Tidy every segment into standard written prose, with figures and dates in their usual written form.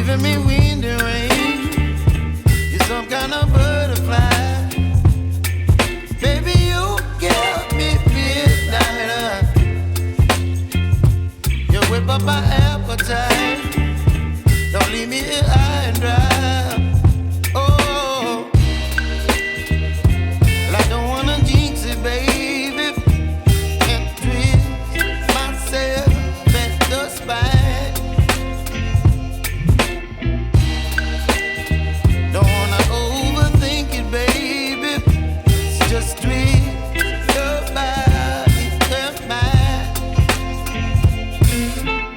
giving me wind and rain. You're some kind of butterfly. Baby, you give me midnight. You whip up my appetite. Don't leave me here high and dry. Oh, well, I don't wanna jinx it, baby. Can't twist myself at the spine. Don't wanna overthink it, baby. It's just twist your body and mine.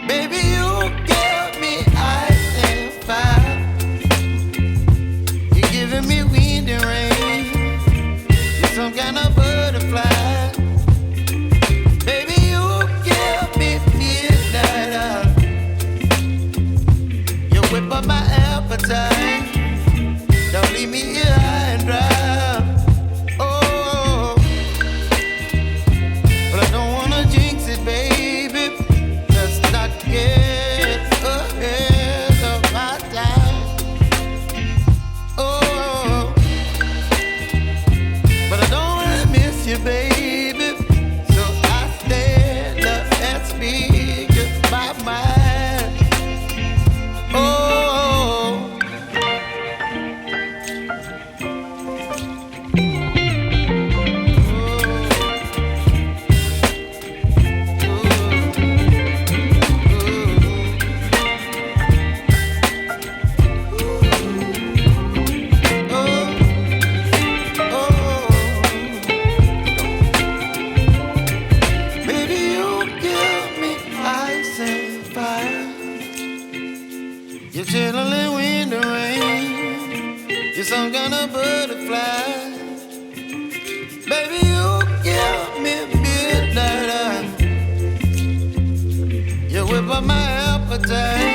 Baby, you give me ice and fire. You're giving me wind and rain. You're some kind of butterfly. Baby, you give me midnight. You whip up my appetite. Don't leave me here high and dry. Oh, but I don't wanna jinx it, baby. Let's not get ahead of my time. Oh, but I don't wanna miss you, baby. So I stand up and speak my mind. Oh. Baby, you give me ice and fire. You're chilling wind and rain. You're some kind of butterfly. Baby, you give me midnight. You whip up my appetite.